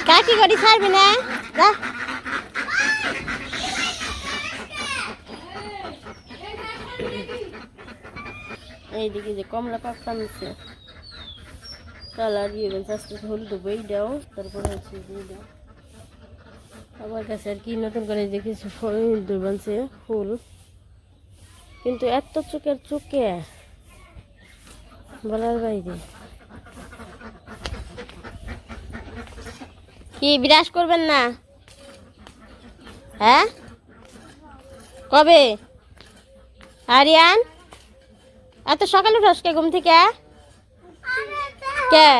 কাকি গড়ি ছাড়বি না যা এইদিকে যে কমলা পাক টানছে কালার দিয়ে গেছে আস্তে আস্তে হলুদ বই দাও তারপরে হচ্ছে দিয়ে দাও আমার কাছে আর কি নতুন করে দেখেছি ফুল বানছে ফুল কিন্তু এত চোখের চোখে বলার বাইরে কি বিরাজ করবেন না হ্যাঁ কবে আরিয়ান এত সকালে উঠাস কে ঘুম থেকে কে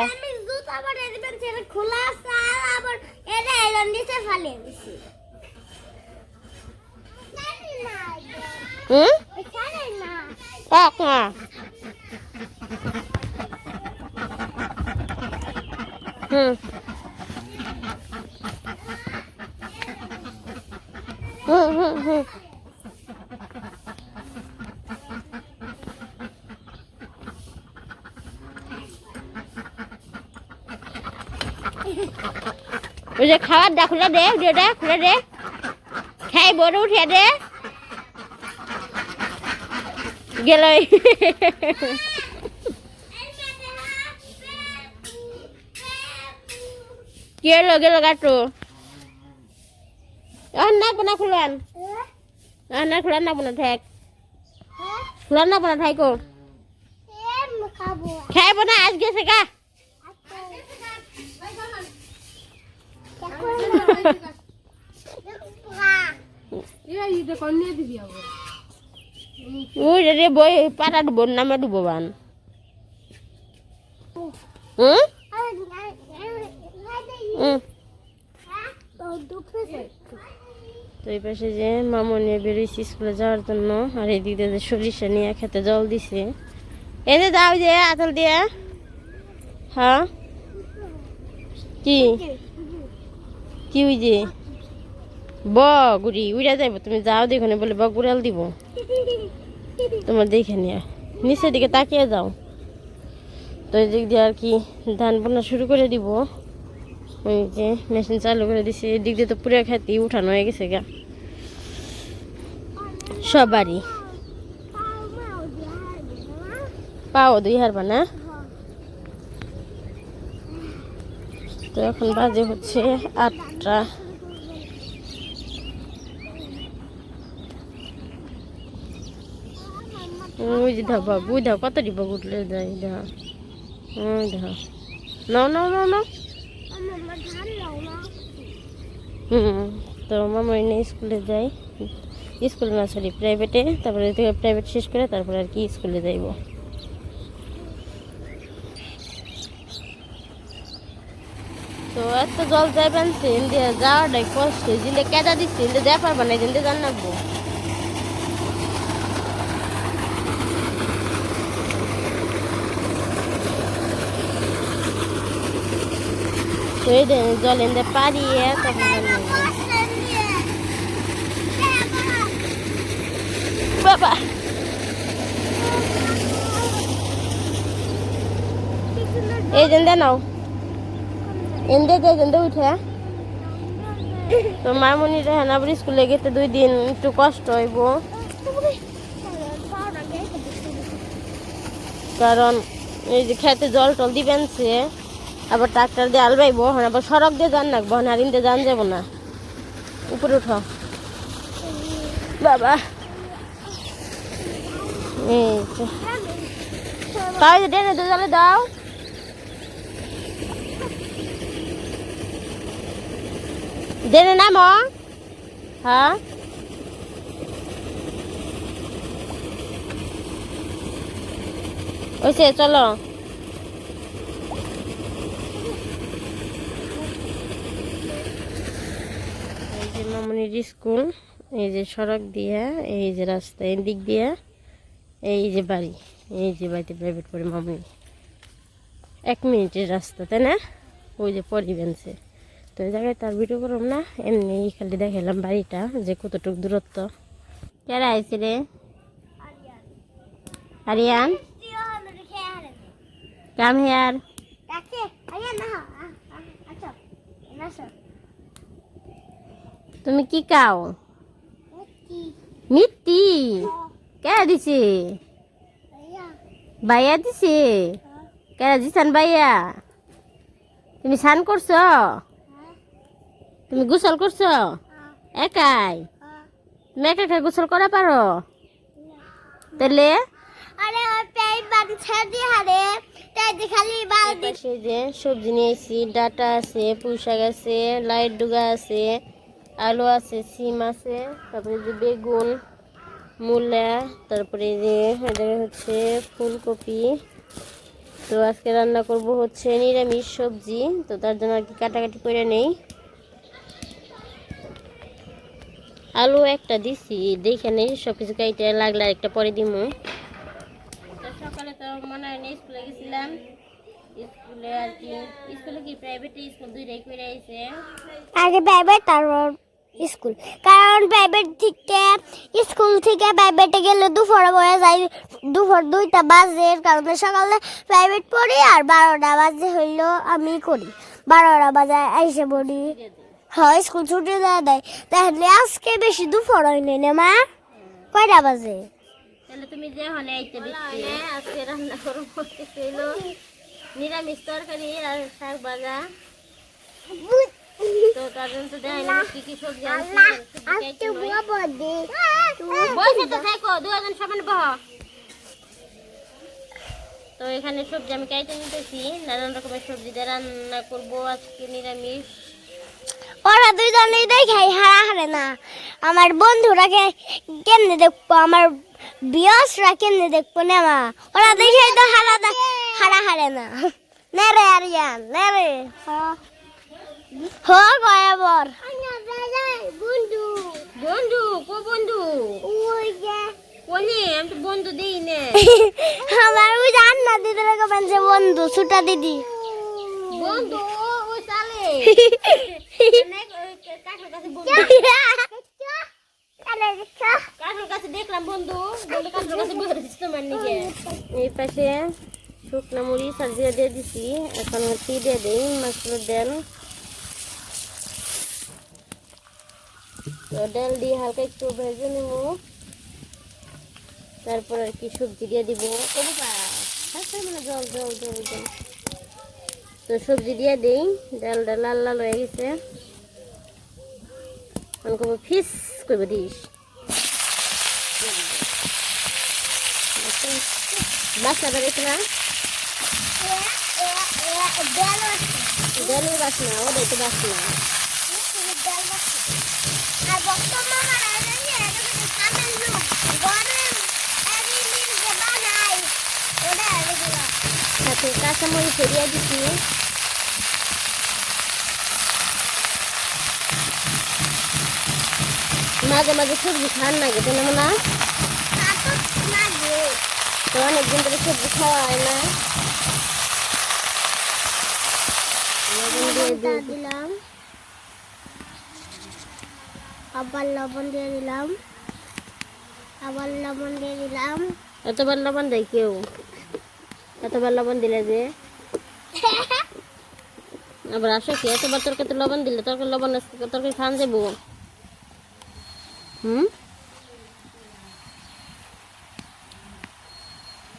ওই যে খাবার দা খুলে দে খুলে দে খাই বড় উঠে দে গেল কি হলো গেল গাটো না বোনা খুলান না খুলান না বোনা ঠেক খুলান না বোনা ঠাইকো খাইব না আজ গেছে গা রে বই পাটা ডুব নামে ডুববান তো এই পাশে যে মামনি বেরিয়েছি স্কুলে যাওয়ার জন্য আর এই দিক দিয়ে সরিষা নিয়ে খেতে জল দিছে এই যে যাও যে আতল দিয়ে হ্যাঁ কি কি ওই যে বগুড়ি উড়া যাইব তুমি যাও দেখো বলে বগুড়াল দিব তোমার দেখে নিয়ে নিচের দিকে তাকিয়ে যাও তো এই দিক দিয়ে আর কি ধান বোনা শুরু করে দিব ওই যে মেশিন চালু করে দিছে এই দিক দিয়ে তো পুরো খেতে উঠানো হয়ে গেছে গা সবারই পাও দুই হারবা না তো এখন বাজে হচ্ছে 8টা ওই যে ধাবা বুই ধাও কত দিব উঠলে যাই ধা ধা নাও নাও নাও নাও তো মামা এনে স্কুলে যাই স্কুলে না সরি প্রাইভেটে তারপরে প্রাইভেট শেষ করে তারপরে আর কি স্কুলে যাইব তো এত জল যাইবেন ইন্ডিয়া যাওয়াটাই কষ্ট জিলে কেদা দিচ্ছে ইন্ডিয়া যা পারবা না ইন্ডিয়া জান রাখবো তো এই জল ইন্ডিয়া পারিয়ে তখন বাবা এই জেন্দে নাও এন্দে উঠে তো মামনি হেনাবুড়ি স্কুলে গেতে 2 দিন একটু কষ্ট হইব কারণ এই যে খেতে জল টল দিবেন সে আবার ট্রাক্টর দিয়ে আলবাইব আবার সড়ক দিয়ে যান রাখবো হারিন দিয়ে যান যাবো না উপরে উঠো বাবা এই তাই ডেনে জলে দাও ডেনে নামো হ্যাঁ ওইসে চলো এই যে মামনির স্কুল এই যে সড়ক দিয়া এই যে রাস্তা এই দিক দিয়া এই যে বাড়ি এই যে বাড়িতে প্রাইভেট পড়ে মামনি 1 মিনিটের রাস্তা তাই না ওই যে পরিবেনছে তো এই জায়গায় তার ভিডিও করলাম না এমনি খালি দেখালাম বাড়িটা যে কতটুকু দূরত্ব কেরা আইছে রে আরিয়ান কাম হেয়ার তুমি কি খাও? মিষ্টি কে দিছে? ভাইয়া দিছে। কে দিছেন ভাইয়া? তুমি স্নান করছো? তুমি গোসল করছো একাই? তুমি একা একা গোসল করা পারো? তাহলে সেই যে সবজি নিয়েছি, ডাটা আছে, পুঁই শাক আছে, লাইট ডুগা আছে, আলু আছে, সিম আছে, তারপরে যে বেগুন, মূলা, তারপরে যে হচ্ছে ফুলকপি। তো আজকে রান্না করব হচ্ছে নিরামিষ সবজি, তো তার জন্য আর কি কাটাকাটি করে নেই। আলু একটা দিছি, দেখে নেই সব কিছু কাইটে লাগলে একটা পরে দিমু। সকালে তো মনে হয় স্কুলে গেছিলাম, স্কুলে আর কি স্কুলে কি প্রাইভেট স্কুল দুইটাই করে আইছে। আগে প্রাইভেট তারপর স্কুল, কারণ প্রাইভেট থেকে স্কুল থেকে প্রাইভেটে গেলে দুপুরে পড়ে যাই, দুপুর 2টা বাজে, কারণে সকালে প্রাইভেট পড়ি আর 12টা বাজে হইলো আমি করি, 12টা বাজে আইসে পড়ি। হয় স্কুল ছুটি দেয়, তাহলে আজকে বেশি দুপুর হয়নি না মা? কয়টা বাজে? তাহলে তুমি যে হলে আইতে দিচ্ছি। আজকে রান্না করবো হইলো নিরামিষ তরকারি আর শাক ভাজা। তো তার জন্য তো দেখাই না কি কি সবজি আনছি। বসে তো থাকো, দুজন সমান বহ। তো এখানে সবজি আমি কাইতে নিতেছি, নানান রকমের সবজি দিয়ে রান্না করবো আজকে নিরামিষ। ওরা দুইজনেই দেখাই হারা হারে না, আমার বন্ধুরাকে কেমনে দেখবো, আমার বিয়সরা কেমনে দেখবো না মা? ওরা দেখাই তো হারা হারে না। নেরে আরিয়ান নেরে হো গয়াবর বন্ধু বন্ধু কো বন্ধু কোনে? আমি তো বন্ধু দেই না। আমার ওই রান্না দিদি রেখে বলছে বন্ধু ছোটা দিদি বন্ধু ওই চালে কাঠের কাছে দেখলাম বন্ধু, বন্ধু কাঠের কাছে বসে দিচ্ছি তোমার নিকে। এই পাশে শুকনো মরিচ আর জিরা দিয়ে দিছি, এখন হচ্ছে দিয়ে দিই মাছগুলো দেন। তো ডাল দিয়ে হালকা একটু ভেজে নেব, তারপর আর কি সবজি দিয়ে দিব। মানে জল জল জল জল। তো সবজি দিয়ে দিই, ডালটা লাল লাল হয়ে গেছে, করবো ফিস করবো দিস। বাসনা দেখি না, ডালের বাসনা, ওটাই তো বাসনা। সাথে কাঁচামরিচ ছড়িয়ে দিচ্ছি। মাঝে মাঝে সবজি খান লাগে তো না, তো অনেকদিন ধরে সবজি খাওয়া হয় না। দিলাম, আবার লবণ দিয়ে দিলাম, আবার লবণ দিয়ে দিলাম। এতবার লবণ দেয় কেউ? এতবার লবণ দিলে যে আবার আসে কি? এতবার তরকারিতে লবণ দিলে তরকারি লবণ তরকারি খান যাবো।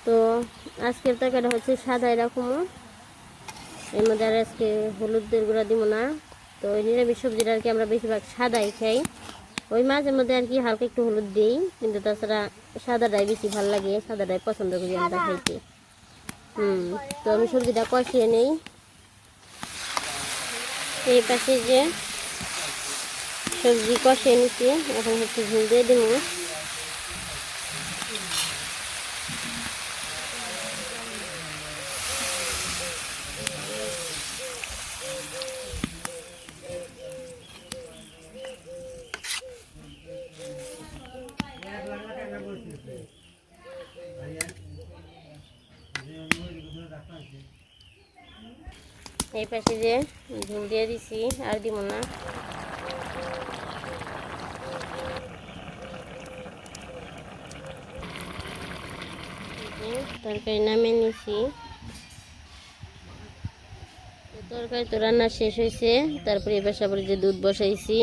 তো আজকের তরকারিটা হচ্ছে সাদা এরকম, এর মধ্যে আর আজকে হলুদের গুঁড়া দিব না। তো ওই নিরামিষ সবজিটা আর কি আমরা বেশিরভাগ সাদাই খাই, ওই মাঝে মধ্যে আর কি হালকা একটু হলুদ দিই, কিন্তু তাছাড়া সাদাটাই বেশি ভালো লাগে, সাদাটাই পছন্দ করি আমরা খাইতে। তো আমি সবজিটা কষিয়ে নেই। এই পাশে যে সবজি কষিয়ে নিচ্ছি, এখন হচ্ছে ঝোল দিয়ে দিব। এই পাশে যে ঝোল দিয়ে দিছি, আর দিব না। তরকারি নামিয়ে নিছি, তরকারি তো রান্না শেষ হয়েছে। তারপরে এবার সাপরে যে দুধ বসাইছি,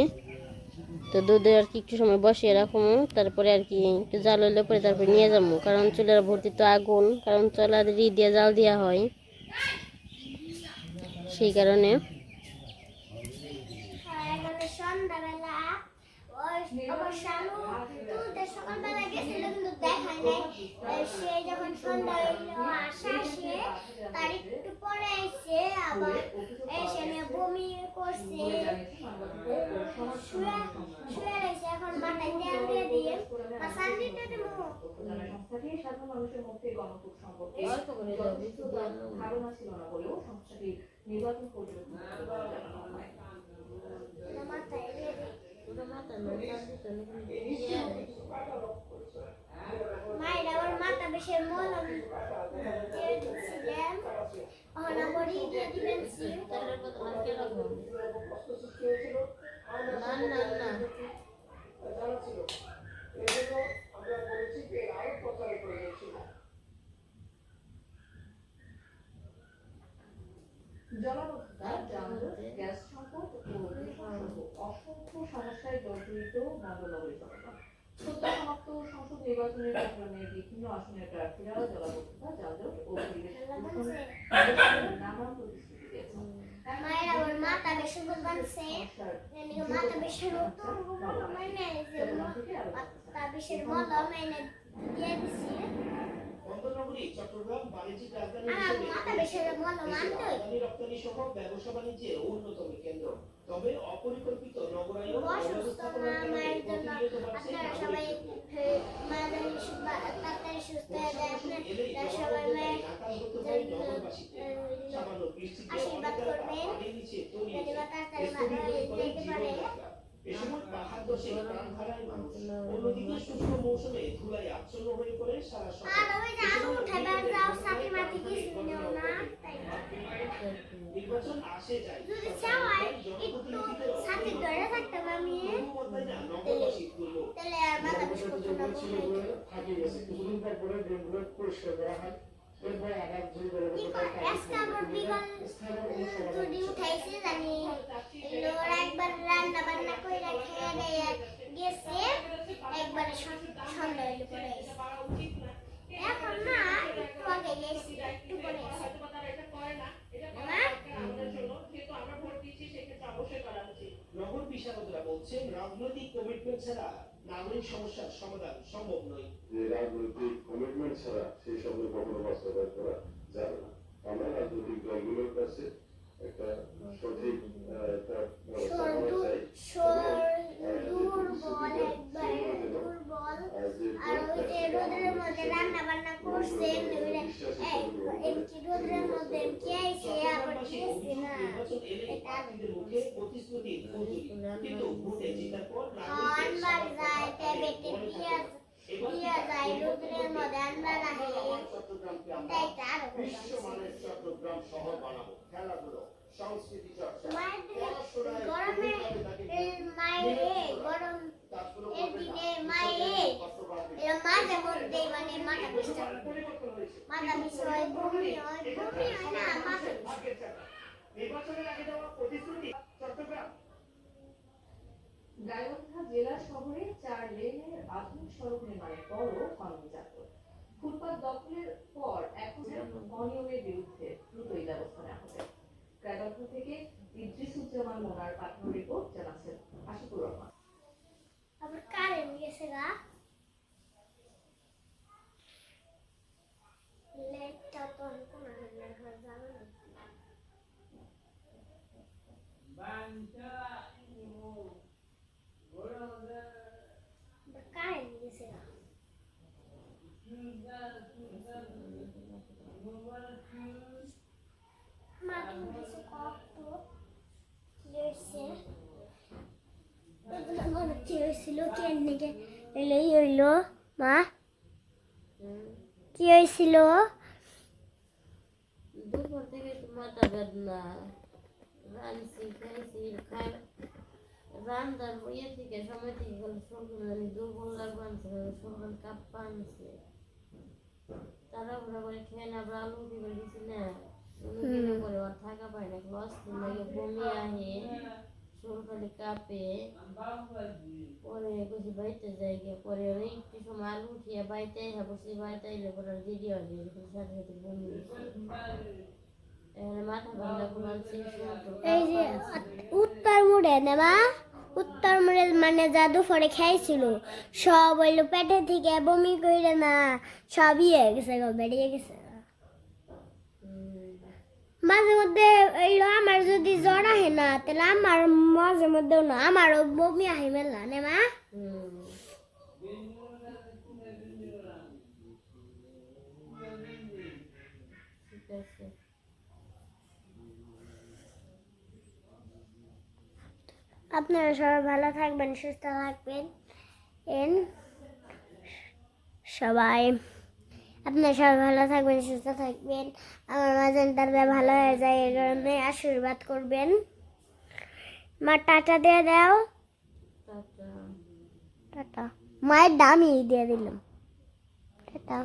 তো দুধে আর কি একটু সময় বসিয়ে রাখবো, তারপরে আর কি একটু জাল হইলে পরে তারপরে নিয়ে যাবো, কারণ চুলের ভর্তি তো আগুন, কারণ চুলার দিয়ে জাল দেওয়া হয়, সেই কারণে। মানে সন্ধ্যাবেলা আমার শালু তুলতে সকালবেলা গেছিল কিন্তু দেখায় নাই। সে যখন সন্ধ্যা হইলো আসে তার একটু পরে এসে আবার এসে নিয়ে বমি করছে, শুয়ে শুয়ে রয়েছে। এখন মাথায় তেল দিয়ে দিয়ে মাসাজ দিতে দেবো। সাধারণ মানুষের মধ্যে গণভোট সম্পর্কে ধারণা ছিল না বলেও সংস্থাটি নির্বাচন পর্যবেক্ষণ জানানো হয়। মাথায় দিয়ে মায়ের আবার মাথা বেশের মলম দিয়ে দিচ্ছিলেন, এখন আবার দিয়ে দিলেন সিম। জলাবদ্ধতা, যানজট, গ্যাস সংকট ও অসংখ্য সমস্যায় জর্জরিত মণ্ডলনগরী জনগণ। সদ্য সমাপ্ত সংসদ নির্বাচনের প্রোগ্রামে বিভিন্ন আসনের প্রার্থীরা জলাবদ্ধতা, যানজট ও পরিবেশ নানান প্রতিশ্রুতি দিয়েছেন। মায়ের আবার মাথা বেশি বানছে, মাথা বেশি মাথা বেশির মলম এনে দিয়ে দিছি। চট্টগ্রাম বাণিজ্যিক রাজধানী মাথা বেশির মলম আনতে রপ্তানি সহ ব্যবসা বাণিজ্যের অন্যতম কেন্দ্র। তবে অপরিকল্পিত নগরায়ন মায়ের জন্য আপনারা সবাই তাড়াতাড়ি সুস্থ হয়ে যায়, আপনারা সবাই মায়ের আশীর্বাদ করবেন যাতে বা তাড়াতাড়ি ভালো যেতে পারে। এ সময় পাহাড় দশে প্রাণ হারায় মানুষ। অন্যদিকে শুষ্ক মৌসুমে ধুলায় আচ্ছন্ন হয়ে পড়ে সারা শহর। আর ওই যে আলু উঠাবার যাও সাথে মাটি কিছু নেও না, তাই নির্বাচন আসে যায়, যদি চাওয়ায় একটু সাথে ধরে থাকতাম আমি, তাহলে আর মাথা বেশি করতো না। আজকে আমার বিকাল যদি উঠাইছে জানি ওরা একবার রান্না বান্না করে খেয়ে দিয়ে গেছে, একবারে সন্ধ্যা হইলে পরে এখন না একটু আগে গেছি, একটু পরে নগর বিশারদরা বলছেন রাজনৈতিক কমিটমেন্ট ছাড়া নাগরিক সমস্যার সমাধান সম্ভব নয়। রাজনৈতিক কমিটমেন্ট ছাড়া সেই সব কখনো বাস্তবায়ন করা যাবে না। আমরা রাজনৈতিক দলগুলোর কাছে একটা সঠিক একটা ব্যবস্থা করা চাই। দুর্বল একবারে দুর্বল। আর ওই যে রোদের মধ্যে রান্না বান্না করছে একটি রোদের মধ্যে কে আইছে আবার গেছে না, আনবার যায় পেবেটে দিয়া যায় রোদের মধ্যে আনবার আহে, এটা আরো চট্টগ্রাম শহর বানাবো, খেলাধুলো, সংস্কৃতি চর্চা, গরমে মায়ের গরম এর দিনে মায়ের মাঝে মধ্যে মানে মাথা পিছটা মাথা পিছু হয়, বমি হয় না মাথা। নির্বাচনের আগে দেওয়া প্রতিশ্রুতি চট্টগ্রাম। গাইবান্ধা জেলা শহরে 4 লেনের আধুনিক সড়ক নির্মাণের পরও হয়নি যাত্রা। ফুটপাত দখলের পর এখন অনিয়মের বিরুদ্ধে দ্রুতই ব্যবস্থা নেওয়া হবে। গাইবান্ধা থেকে ইদ্রিসুজ্জামান মোনার পাঠানো রিপোর্ট জানাচ্ছেন আশিকুর রহমান। আবার কারেন্ট গেছে গা, লেটটা তো কোন না হয় যাবে না। কারেন্ট গেছে গা, মাটি উঠেছে কত লেটছে মনে হয়েছিল কেন এলেই হইল। মা কি হয়েছিল? দুপুর থেকে মাথা বেদনা, রানছি খাইছি রান্নার ইয়ে থেকে সময় থেকে গেল সকাল দুর্বল লাগছে, সকাল কাপ্পা আনছে, তারা ঘোরা করে খেয়ে না আবার আলু উঠে করে দিছি না, করে আর থাকা পায় না, লস লাগে বমি আহে, শরীর খালি কাঁপে। পরে কিছু বাড়িতে যাই গিয়ে পরে ওই একটু সময় আলু উঠিয়ে বাড়িতে বসে বাড়িতে এলে পরে রেডি হয় সাথে সাথে বমি এখানে মাথা ঠান্ডা ঘুমাচ্ছি। এই যে উত্তর মুড়ে নেবা, উত্তর মুড়ে মানে যা দুপুরে খাইছিল সব হইলো পেটে থেকে বমি করে না সব ইয়ে গেছে গো, বেরিয়ে গেছে। মাঝে মধ্যে এইলো আমার যদি জ্বর আহে না তাহলে আমার মাঝে মধ্যেও না আমারও বমি আহে মেলা নেমা। ঠিক আছে। আপনারা সবাই ভালো থাকবেন, সুস্থ থাকবেন সবাই। আপনারা সবাই ভালো থাকবেন, সুস্থ থাকবেন। আমার মাঝেনটারটা ভালো হয়ে যায় এই কারণে আশীর্বাদ করবেন। মা টাটা দিয়ে দাও। টাটা। টাটা। মায়ের দামই দিয়ে দিলাম। টাটা।